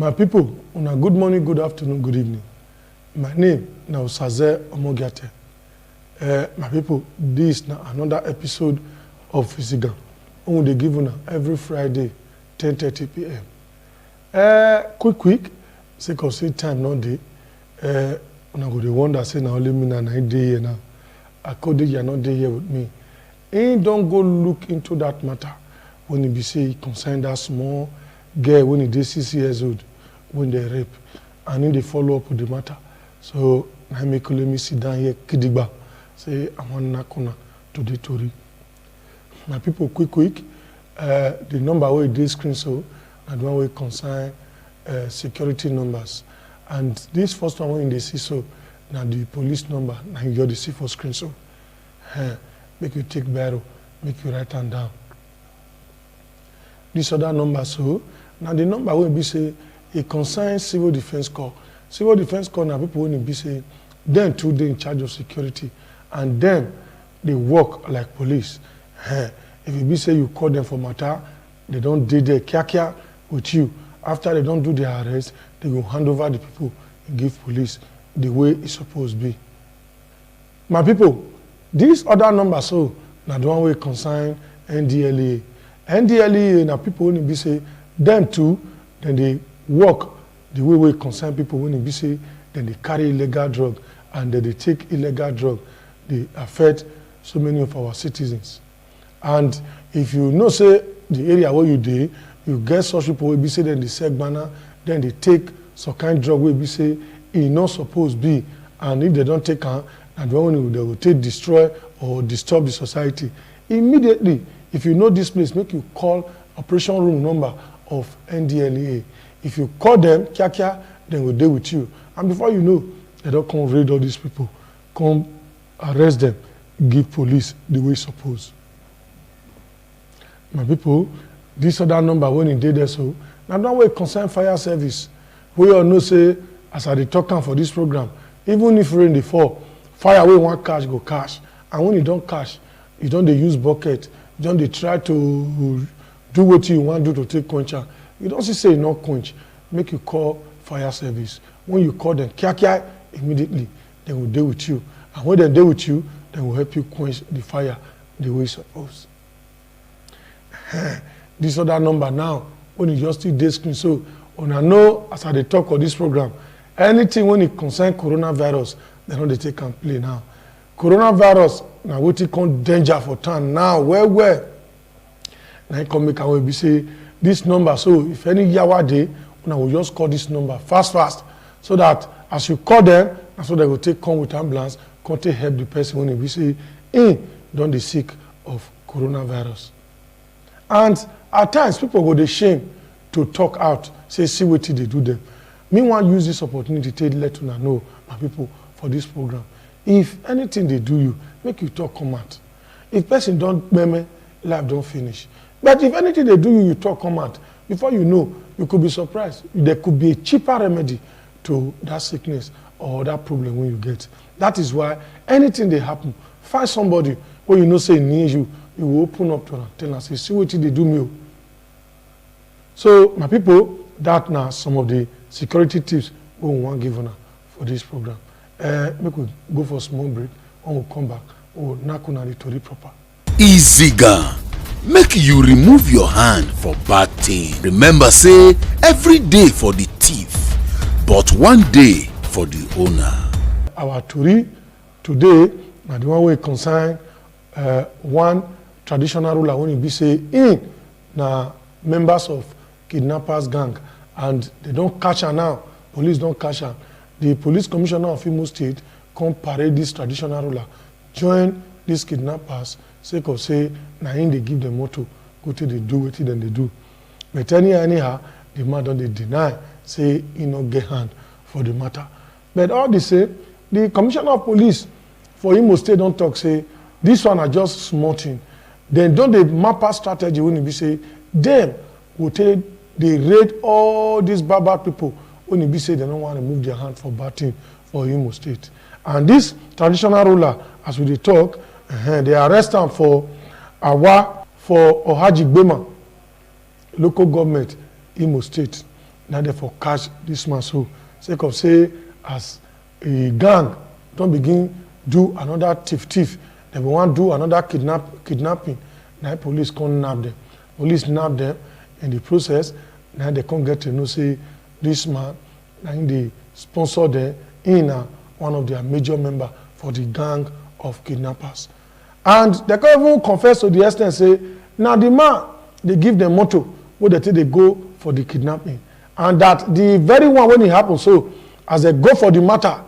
My people, una good morning, good afternoon, good evening. My name is Osaze Omogiate. My people, this is another episode of Izigan. We dey give una every Friday, 10:30 p.m. Quick, sake of say time not dey. Una go dey wonder say na only me na I dey here now. Akode you are not there here with me. Don't go look into that matter when it be say e concern that small girl when he dey 6 years old when they rape and then they follow up with the matter. So I make me sit down here kidigba say I want nakuna to the tori. My people quick the number where dey screen so and one way concern security numbers, and this first one when they see so now the police number now you just see for screen so make you take barrel, make you write them down. This other number so now the number will be say it concerns civil defense corps. Civil defense corps now people will be say them too they in charge of security and them they work like police. If you be say you call them for matter, they don't do their kia with you. After they don't do their arrest, they will hand over the people and give police the way it's supposed to be. My people, this other number so now the one way concern NDLEA. NDLEA now people only be say them too, then they work the way we concern people when they be say then they carry illegal drug and then they take illegal drug, they affect so many of our citizens. And if you know say the area where you dey, you get such people will be say then they sell banana, then they take some kind of drug will be say it not supposed to be, and if they don't take her, and when they will take destroy or disturb the society. Immediately, if you know this place, make you call operation room number of NDLEA. If you call them, then we'll deal with you. And before you know, they don't come raid all these people, come arrest them, give police the way it's supposed. My people, this other number when it did there so, now that way concern fire service. We all know say, as I dey talk for this program, even if rain dey fall, fire wey wan catch go catch. And when you don't catch, you don't dey use bucket, you don't dey try to do what you want to do to take quench. You don't say you not quench, make you call fire service. When you call them, immediately they will deal with you. And when they deal with you, they will help you quench the fire the way it's supposed. This other number now, when you just see this screen, so when I know as I dey talk on this program, anything when it concern coronavirus, they don't take and play now. Coronavirus now what it come danger for town now. Where now it come make a way be say this number. So if any yawa day, I will just call this number fast, so that as you call them, so they will come with ambulance, come to help the person when we say don't they sick of coronavirus. And at times people go dey shame to talk out, say see what they do them. Meanwhile, use this opportunity to let una know, my people, for this program. If anything they do you, make you talk come out. If person don't meme, life don't finish. But if anything they do you, you talk come out. Before you know, you could be surprised. There could be a cheaper remedy to that sickness or that problem when you get. That is why anything they happen, find somebody where you know say near you, you will open up to them, tell them, say, see what they do me. So my people, that now some of the security tips we want to give you for this program. Make we go for a small break. When we come back, we'll knock on the tori proper. Izigan, make you remove your hand for bad thing. Remember say every day for the thief, but one day for the owner. Our tori today, now the one way concern one traditional ruler when you be say in now members of kidnappers gang, and they don't catch her now. Police don't catch her. The police commissioner of Imo State come parade this traditional ruler, join these kidnappers, sake of say, na him they give them motto, go till they do what then they do. But anyhow, the man don't they deny, say he no get hand for the matter. But all they say, the commissioner of police for Imo State don't talk, say, this one are just small thing. Then don't they map out strategy when they say, them will tell they raid all these bad people when they say they don't want to move their hand for bad thing for Imo State. And this traditional ruler, as we talk, they arrest him for Awa for Ohajigbema, local government, Imo State. now they for catch this man. So sake of say as a gang don't begin do another thief, they want do another kidnapping. Now police can't nab them. Police nab them in the process. Now they can't get to know say this man, and they sponsor them in one of their major member for the gang of kidnappers. And they can't even confess to the extent say, now the man, they give them motto where they think they go for the kidnapping. And that the very one when it happens, so as they go for the matter,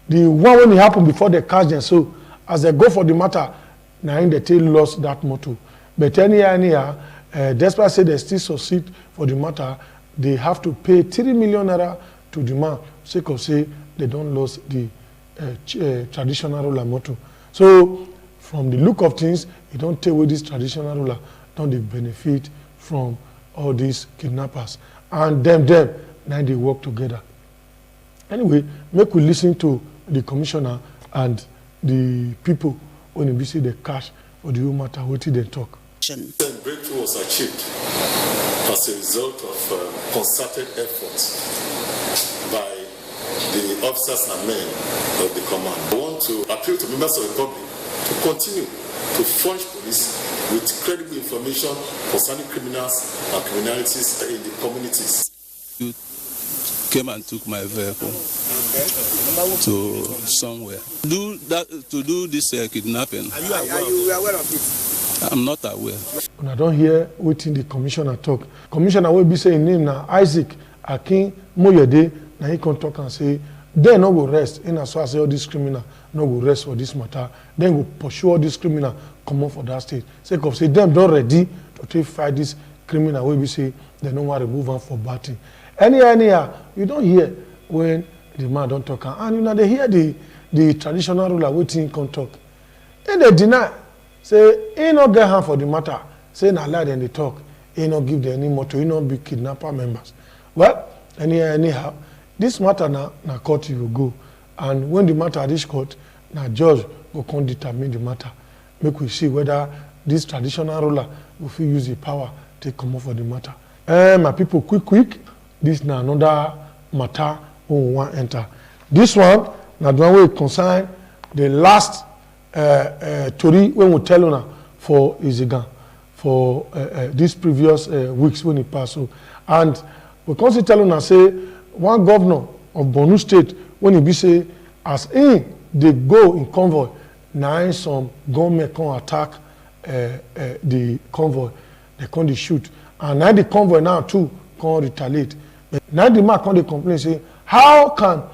the one when it happened before they catch them, so as they go for the matter, now they still lost that motto. But anyhow, despite say they still succeed for the matter, they have to pay 3 million naira to the man, sake of say they don't lose the traditional ruler motto. So from the look of things, you don't take away this traditional ruler, don't they benefit from all these kidnappers. And them, now they work together. Anyway, make we listen to the commissioner and the people when we see the cash or the whole matter, what did they talk? The breakthrough was achieved as a result of concerted efforts by the officers and men of the command. I want to appeal to members of the public to continue to furnish police with credible information concerning criminals and criminalities in the communities. You came and took my vehicle to somewhere. To do this kidnapping. Are you aware of it? I'm not aware. When I don't hear waiting the commissioner talk. Commissioner will be saying name now Isaac Akin Moyede. Now he can talk and say they no go rest. In as far as all this criminal no go rest for this matter. Then go pursue all this criminal come up for that state. Sake of say them don't ready to take fight this criminal. Will be say they don't want to remove them for batting. Anyhow, you don't hear when the man don't talk and you know they hear the traditional ruler waiting can talk. And they deny. Say, he not get hand for the matter. Say, na lie, then they talk. He not give them any motto. He not be kidnapper members. Well, anyhow, this matter na court you will go. And when the matter reach court, na judge will come determine the matter. Make we see whether this traditional ruler will use the power to come up for the matter. My people, quick. This na another matter we want enter. This one, na the one we concern the last Tori when we tell una for Izigan for these previous weeks when it passed. So, and we can tell una say one governor of Borno State when he be say as in they go in convoy, now some gunmen can attack the convoy, they can shoot, and now the convoy now too can retaliate. But now the man can complain say how can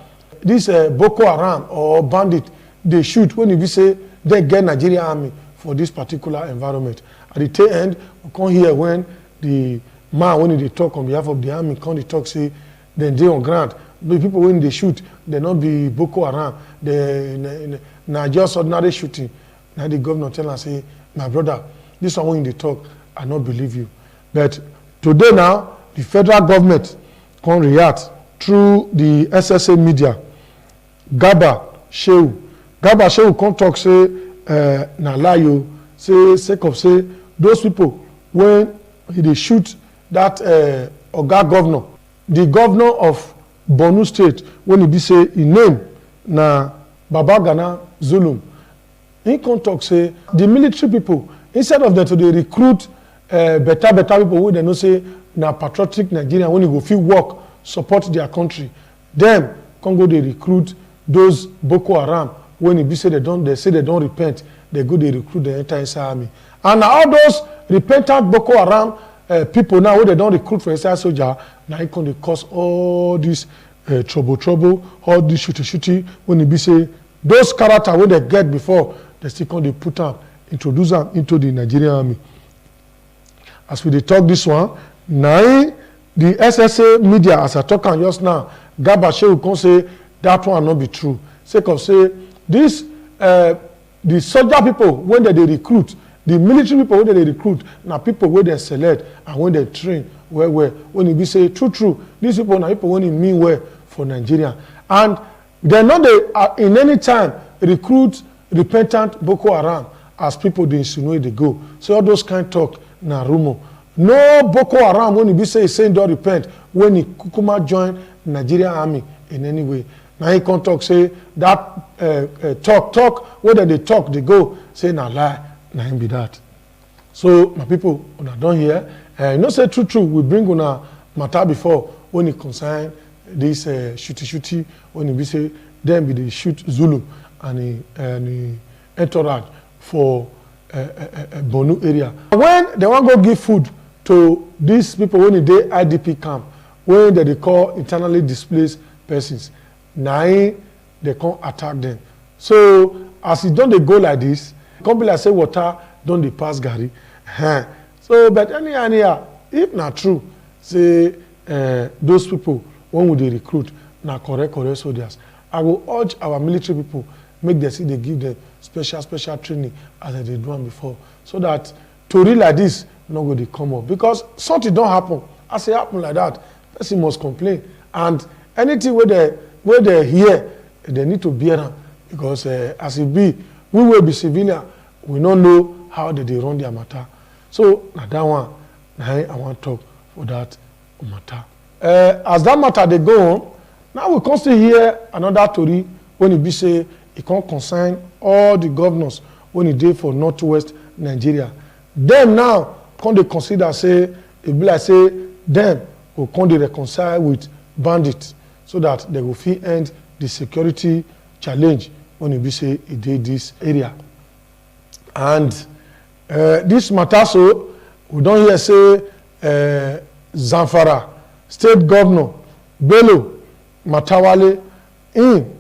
this Boko Haram or Bandit they shoot when he be say they get Nigerian army for this particular environment. At the tail end, we come here when the man, when they talk on behalf of the army, come they talk, say, then they on ground. The people, when they shoot, they not be Boko Haram. They not just ordinary shooting. Now the governor tell us, say, my brother, this one when they talk, I not believe you. But today now, the federal government can react through the SSA media. Gaba Shehu come talk say na lie you say sake of say those people when they shoot that Oga governor, the governor of Borno State when he be say his name na Babagana Zulum. He come talk say the military people instead of them to they recruit better people wey they know say na patriotic Nigeria when you go fit work support their country, them come go they recruit those Boko Haram. When it be say they say they don't repent, they go they recruit the entire army. And all those repentant Boko Haram people now, when they don't recruit for inside soldier, now it can cause all this trouble, all this shooty. When it be say those character when they get before, they still can they put them, introduce them into the Nigerian army. As we talk this one, now the SSA media, as I talk on just now, Gaba Shehu can say that one not be true. Sake of say this the soldier people when they recruit, the military people when they recruit, now people when they select and when they train when it be say true, these people now people when it mean well for Nigeria. And they're not in any time recruit repentant Boko Haram as people they insinuate they go. So all those kind of talk na rumor. No Boko Haram when it be say saying don't repent when he kukuma join Nigerian army in any way. Now he can't talk say that talk whether they talk they go say na lie na him be that. So my people una don hear you know say true we bring una matter before when it concern this shooty when it be say them be dey shoot Zulu and the entourage for Borno area. When they want go give food to these people when they IDP camp, when they call internally displaced persons, now they can't attack them. So as it don't they go like this, come be like say water don't they pass Gary. So but anyhow, if not true, say those people when would they recruit now correct soldiers. I will urge our military people make them see they give them special training as they did one before, so that tori like this no go dey come up, because something don't happen as it happen like that person must complain, and anything where they hear they need to bear am, because as it be we will be civilian, we don't know how they run their matter. So na that one na I want talk for that matter. As that matter they go on, now we can still hear another tori when it be say it can concern all the governors when it dey for northwest Nigeria. Them now can they consider say it be like say them will come dey reconcile with bandits, so that they will fit end the security challenge when it be say it dey this area. And this matter, so we don't hear say Zamfara state governor Bello Matawale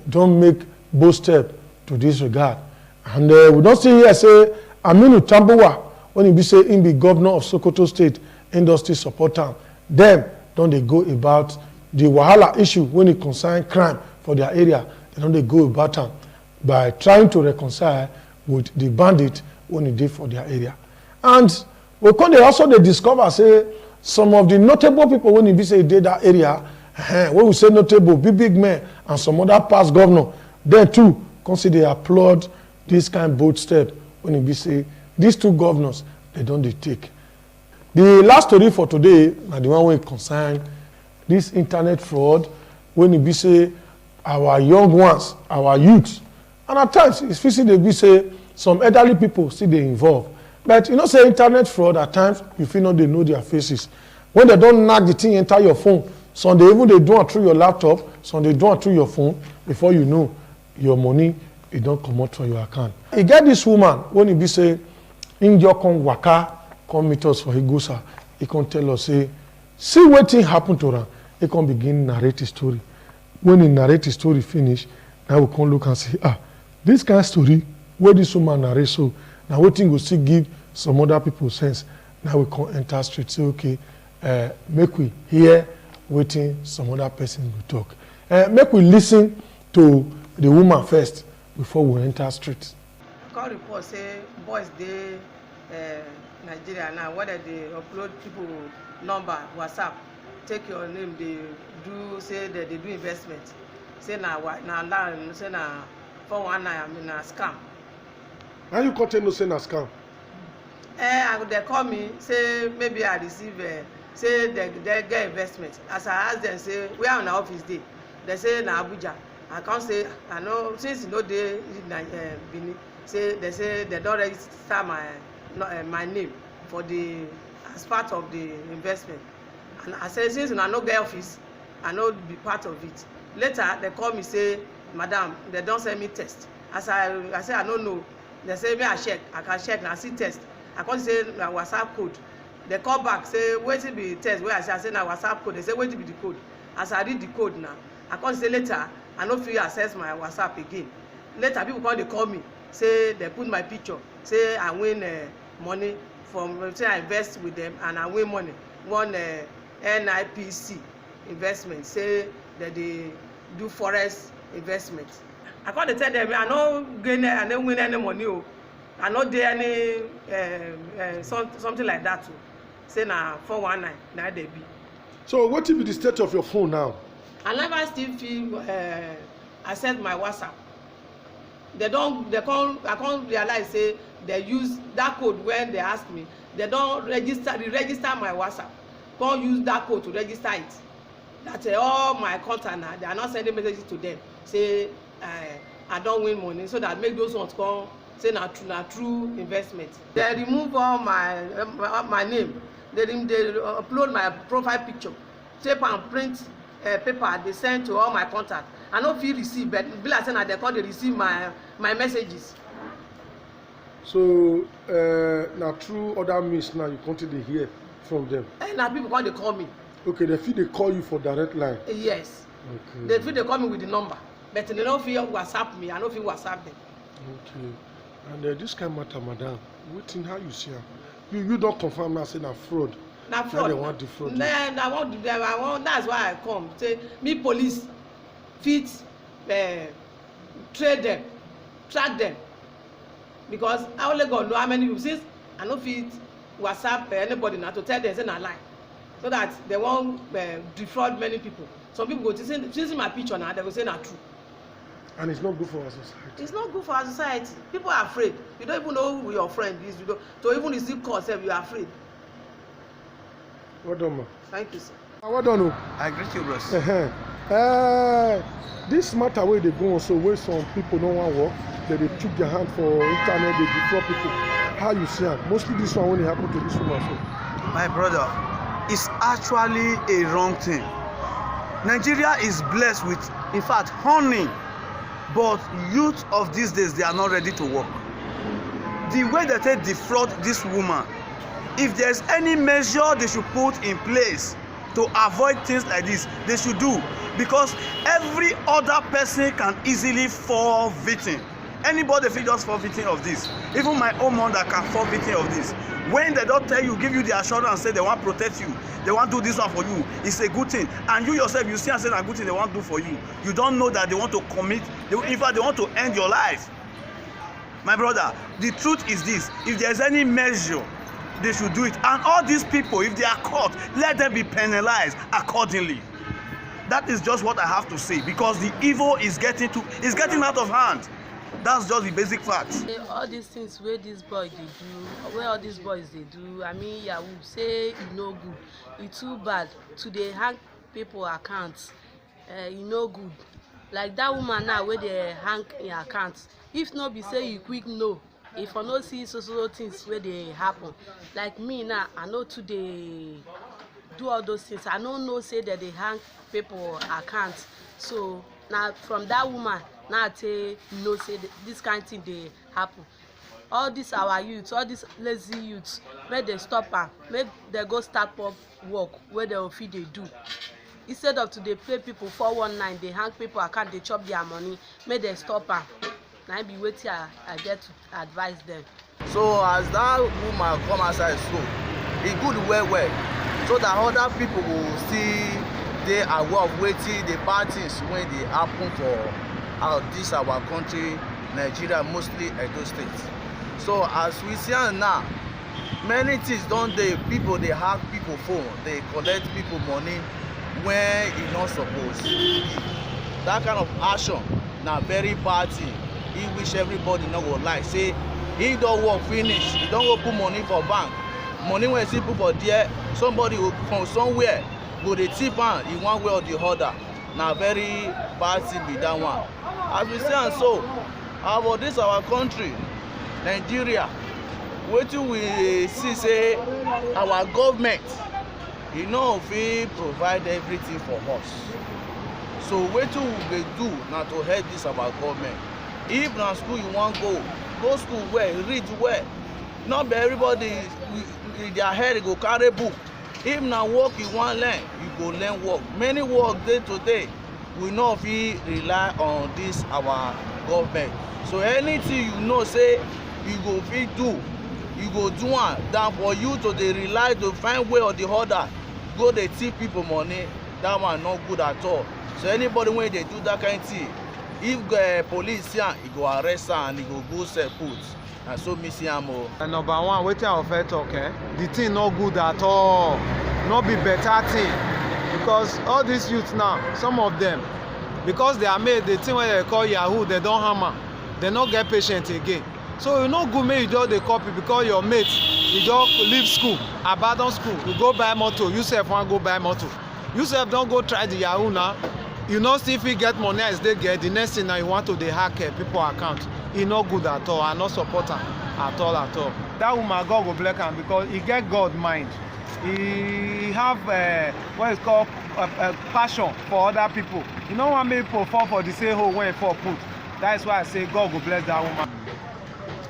don't make both step to this regard, and we don't see here say Aminu Tambuwa when he be say him be governor of Sokoto State industry supporter. Them don't they go about the wahala issue when it concern crime for their area. They don't they go about them by trying to reconcile with the bandit when he did for their area. And we can also they discover say some of the notable people when he be say did that area. When we say notable, big men and some other past governor, then too consider applaud this kind of bold step when it be say these two governors they don't they take. The last story for today and the one way concern this internet fraud when it be say our young ones, our youth, and at times it's feasible they be say some elderly people still they involved. But you know say internet fraud at times you feel not they know their faces. When they don't knock the thing enter your phone, some they even they do it through your laptop, some they do it through your phone. Before you know, your money it don't come out from your account. You get this woman when he be say, in your come waka, come meet us for Higusa. He can tell us say, see what thing happen to her. He can begin narrate his story. When he narrate his story finish, now we can look and say, this kind of story where this woman narrate so. Now what thing will still give some other people sense. Now we can enter straight say okay, make we hear waiting some other person will talk. Make we listen to the woman first before we enter street. Call report say boys dey Nigeria now, whether they upload people number WhatsApp, take your name, they do say that they do investment. Say na land, say na 419, I mean na scam. How you content no say na scam? They call me say maybe I receive say they get investment. As I ask them say where on the office dey, they say na Abuja. I can't say I know since you know they Benin. Say they don't register my name for the as part of the investment. And I say since I no get office, I no be part of it. Later they call me say, madam, they don't send me test. As I say I don't know. They say me I check, I can check and I see test. I can't say na WhatsApp code. They call back say wait till be test. Where I say na WhatsApp code. They say wait till be the code. As I read the code now, I can't say later I no fit access my WhatsApp again. Later people call me say they put my picture, say I win money from say I invest with them and I win money. One NIPC investment, say that they do forest investment. I can't tell them I no gain, I no win any money. I no do any something like that too. Say na 419 na they be. So what will be the state of your phone now? I never still feel access my WhatsApp. I can't realize say they use that code when they ask me. They don't register my WhatsApp. Can't use that code to register it. that all my contact now, they are not sending messages to them say I don't win money, so that make those ones come say na true investment. They remove all my name. They upload my profile picture, tape and print paper. They send to all my contacts. I no fit receive, but be like say na they call they receive my messages. So na through other means now you continue to hear from them. Na people come dey call me. Okay, they fit dey call you for direct line. Yes. Okay. They fit dey call me with the number, but they no fit WhatsApp me. I no fit WhatsApp them. Okay. And this kind of matter, madam, wetin how you see am? You don't confirm now say na fraud. Na fraud. They want defraud. I want. That's why I come. Say me police fit trade them, track them, because I only God know how many people. Since I no fit WhatsApp anybody now to tell them say na lie, so that they won't defraud many people. Some people go to see my picture now, they go say na true. And it's not good for our society. It's not good for our society. People are afraid. You don't even know who your friend is. You don't. So even receive call, you are afraid. Well done, ma. Thank you, sir. Well done. I greet you, bros. This matter where they go on, so where some people don't want to work, they took their hand for internet, they defraud people. How you see it? Mostly this one when it happened to this woman. So. My brother, it's actually a wrong thing. Nigeria is blessed with, in fact, honey. But youth of these days, they are not ready to work. The way that they defraud this woman, if there's any measure they should put in place to avoid things like this, they should do. Because every other person can easily fall victim. Anybody feel just fall victim of this. Even my own mother can fall victim of this. When they don't tell you, give you the assurance and say they want to protect you, they want to do this one for you, it's a good thing. And you yourself, you see and say a good thing they want to do for you. You don't know that they want to commit, in fact, they want to end your life. My brother, the truth is this: if there's any measure, they should do it. And all these people, if they are caught, let them be penalized accordingly. That is just what I have to say, because the evil is getting out of hand. That's just the basic facts. All these things where these boys they do, where all these boys they do, I mean, yahoo, say it no good, it too bad. To they hang people accounts, it no good. Like that woman now where they hang in accounts. If no be say you quick no, if I no see so things where they happen. Like me now, I know today do all those things. I don't know say that they hang people accounts. So now from that woman. Now I say no, say this kind of thing they happen. All this our youths, all these lazy youths, make they stop am, make they go start up work where they will feed they do. Instead of to dey pay people 419, they hang people account, they chop their money, make they stop am. Now be waiting I get to advise them. So as that woman come outside, so e good well, so that other people will see they are aware of waiting the bad things when they happen for. This our country, Nigeria, mostly Edo State. So as we see now, many things don't they people they hack people phone, they collect people money when it's not supposed. That kind of action now very bad thing. In which everybody not go like say he don't work finish, he don't go put money for bank. Money when see people for there, somebody will from somewhere go they tip on in one way or the other. Now very bad thing be that one. As we say and so, about this our country, Nigeria, wetin we see say our government, you know, if we provide everything for us. So wetin we dey do na to help this our government. If na school you wan go school well, read well. Not be everybody with their head go carry book. If na work you wan learn, you go learn work. Many work dey today. We no fit rely on this our government. So anything you know say you go fit do, you go do am. Than for you to dey rely to find way or the other go dey tip people money, that one no good at all. So anybody wey dey do that kind of thing, if police see am, e go arrest am and e go sell put. And so me see am o. Number one, wetin I fit talk, the thing no good at all, no be better thing. Because all these youths now, some of them, because they are made the thing wey they call yahoo, they don hammer, they no get patient again. So you no good make you just dey copy because your mate, you just leave school, abandon school, you go buy motor, you sef wan go buy motor. You sef don go try the yahoo now. You know see if you get money as they get, the next thing now you want to dey hack people account. E no good at all. I no support am at all at all. That woman God go bless am because he get God mind. He have what is called passion for other people. You know want make people fall for the same hole when fall put. That is why I say God go bless that woman.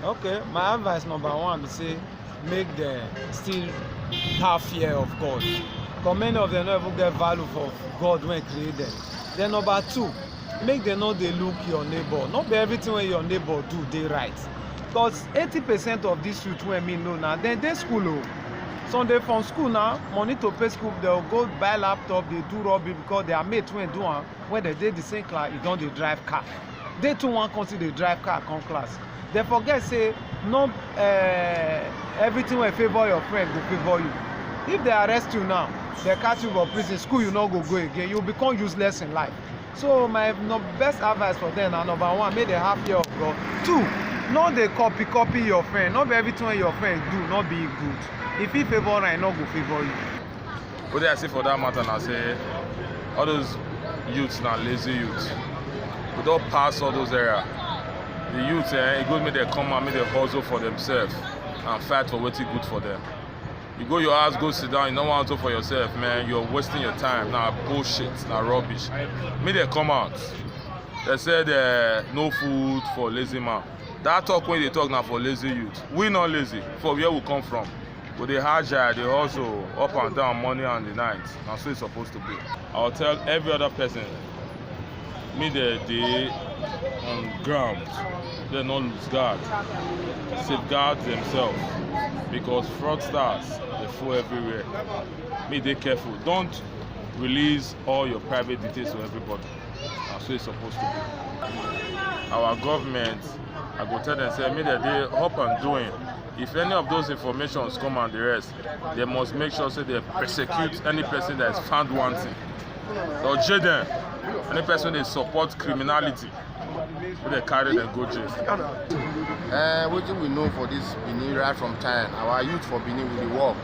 Okay, my advice number one be say make them still have fear of God. Because many of them don't even get value for God when He created them. Then number two, make them know they look your neighbor. Not be everything when your neighbor do they right. Because 80% of these youth when me know now, then they school. Oh. So they from school now, money to pay school, they'll go buy laptop, they do robbery because their mates when do one, when they did the same class, you don't they drive car. They too want to they drive car come class. They forget say no everything will favor your friend go favor you. If they arrest you now, they catch you for prison, school you not go again, you become useless in life. So my best advice for them now, number one, make them have fear of God. Two, not they copy your friend. Not everything your friend do, not be good. If he favor right, not go favor you. What I say for that matter, I say all those youths now lazy youths. We don't pass all those areas. The youth, it good make them come and make them hustle for themselves and fight for what's good for them. You go your house, go sit down, you don't want to for yourself, man. You're wasting your time. Now bullshit, now rubbish. Make them come out. They said no food for lazy man. That talk when they talk now for lazy youth. We not lazy. For where we come from. But they hard job, they hustle up and down morning and the night. That's what it's supposed to be. I'll tell every other person, me they on ground, they not lose guard. Safeguard themselves. Because fraudsters, they fall everywhere. Me they careful. Don't release all your private details to everybody. That's what it's supposed to be. Our government, I go tell them, say, me that they up and doing. If any of those informations come and the rest, they must make sure say they persecute any person that is found wanting. Or jail them. Any person they support criminality, they carry them go jail. What do we know for this Benin right from time? Our youth for Benin will work,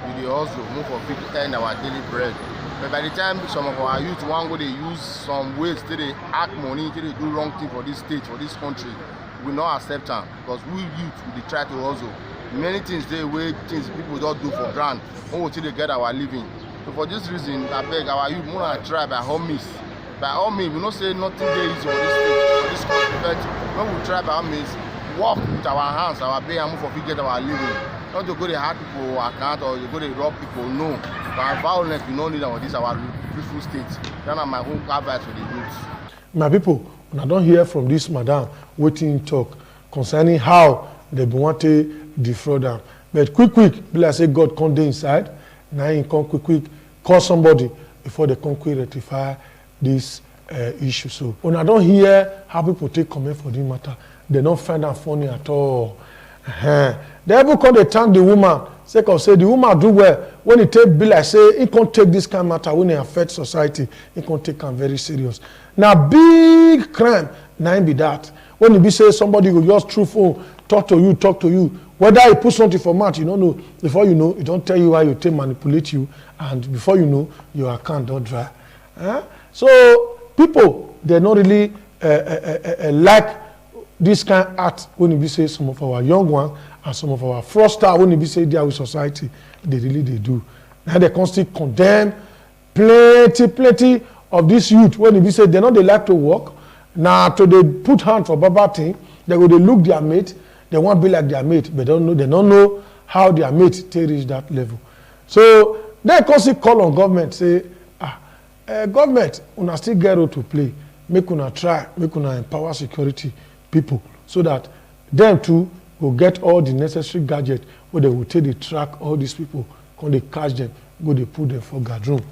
we dey hustle, move for fit to earn our daily bread. But by the time some of our youth want go, they use some ways to they act money, to they do wrong thing for this state, for this country. We not accept them because we youth we dey try to hustle. Many things they way things people don't do for grant until they get our living. So for this reason, I beg our youth more try by all means. By all means, we not say nothing there is for this state, for this country, but when we try by all means, work with our hands, our pay and move for we get our living. Not to go to hard people account or you go to rob people, no. But violence we don't need on this our beautiful state. That's my own advice for the youth. My people, when I don't hear from this madam waiting talk concerning how they want to defraud them. But quick, be like say God come dey inside, now he come quick, call somebody before they come quick rectify this issue. So when I don't hear how people take comment for this matter, they don't find that funny at all. They ever come they thank the woman, say the woman do well. When it take bill, like say he can't take this kind of matter when it affect society, he can't take them very serious. Now big crime, now be that. When it be say somebody go just through phone, talk to you. Whether he put something for mouth, you don't know. Before you know, it don't tell you how you take manipulate you, and before you know, your account don't dry. So people, they not really like this kind of act when it be say some of our young ones and some of our fraudsters when it be say they are with society, they do. Now they constantly condemn plenty of this youth when it be say they know they like to work. Now to they put hand for baba thing, they go they look their mate, they want to be like their mate, but they don't know how their mate to reach that level. So they constantly call on government, say, government, una still get role to play. Make una try, make una empower security people so that them too will get all the necessary gadgets where they will take the track all these people, when they catch them, go they put them for guard room.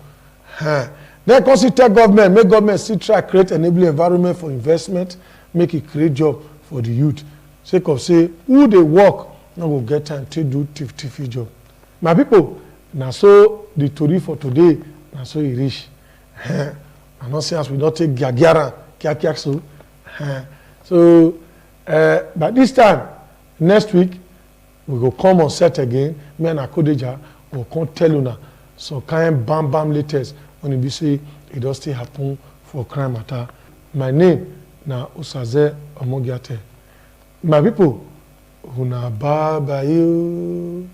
Then constantly tell government, make government still try create enabling environment for investment, make it create job for the youth. Sake of say who they work, now will get time to do tiffy job. My people, now so the story for today, now so it reach. I'm not saying as we don't take Gagiara, Kiakiak so. So, but this time, next week, we go come on set again. Me and Akodeja will come tell you now some kind bam latest when e be say e don still happen for crime matter. My name na Osaze Omogiate. My people, una bye bye you.